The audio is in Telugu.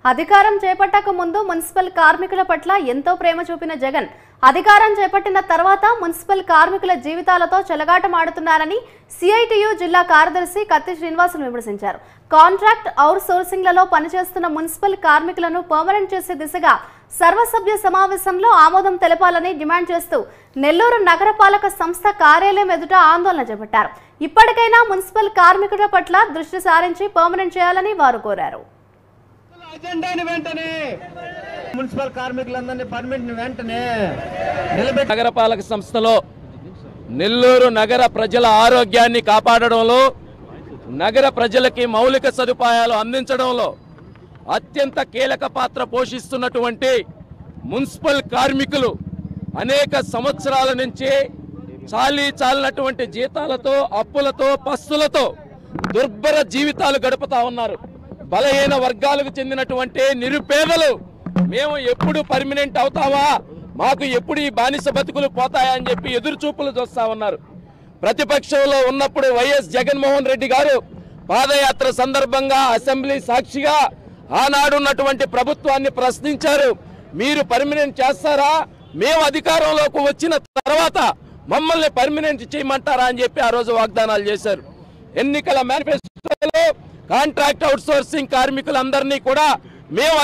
అధికారం చేపట్టక ముందు మున్సిపల్ కార్మికుల పట్ల ఎంతో ప్రేమ చూపిన జగన్ అధికారం చేపట్టిన తర్వాత మున్సిపల్ కార్మికుల జీవితాలతో చెలగాటమాడుతున్నారని సిఐటియు జిల్లా కార్యదర్శి కత్తి శ్రీనివాసులు విమర్శించారు. కాంట్రాక్ట్ అవుట్ సోర్సింగ్లలో పనిచేస్తున్న మున్సిపల్ కార్మికులను పర్మనెంట్ చేసే దిశగా సర్వసభ్య సమావేశంలో ఆమోదం తెలపాలని డిమాండ్ చేస్తూ నెల్లూరు నగరపాలక సంస్థ కార్యాలయం ఎదుట ఆందోళన చేపట్టారు. ఇప్పటికైనా మున్సిపల్ కార్మికుల పట్ల దృష్టి సారించి పర్మనెంట్ చేయాలని వారు కోరారు. మున్సిపల్ కార్మికులందరినీ పర్మిట్ వెంటనే నగరపాలక సంస్థలో నెల్లూరు నగర ప్రజల ఆరోగ్యాన్ని కాపాడడంలో, నగర ప్రజలకి మౌలిక సదుపాయాలు అందించడంలో అత్యంత కీలక పాత్ర పోషిస్తున్నటువంటి మున్సిపల్ కార్మికులు అనేక సంవత్సరాల నుంచి చాలినటువంటి జీతాలతో, అప్పులతో, పస్తులతో దుర్భర జీవితాలు గడుపుతా ఉన్నారు. బలహీన వర్గాలకు చెందినటువంటి నిరుపేదలు మేము ఎప్పుడు పర్మనెంట్ అవుతావా, మాకు ఎప్పుడు ఈ బానిస బతుకులు పోతాయా అని చెప్పి ఎదురు చూపులు చూస్తా ఉన్నారు. ప్రతిపక్షంలో ఉన్నప్పుడు వైఎస్ జగన్మోహన్ రెడ్డి గారు పాదయాత్ర సందర్భంగా అసెంబ్లీ సాక్షిగా ఆనాడున్నటువంటి ప్రభుత్వాన్ని ప్రశ్నించారు. మీరు పర్మనెంట్ చేస్తారా, మేము అధికారంలోకి వచ్చిన తర్వాత మమ్మల్ని పర్మనెంట్ చేయమంటారా అని చెప్పి ఆ రోజు వాగ్దానాలు చేశారు. ఎన్నికల మేనిఫెస్టోలో కాంట్రాక్ట్ అవుట్ సోర్సింగ్ కార్మికులందరినీ కూడా మేము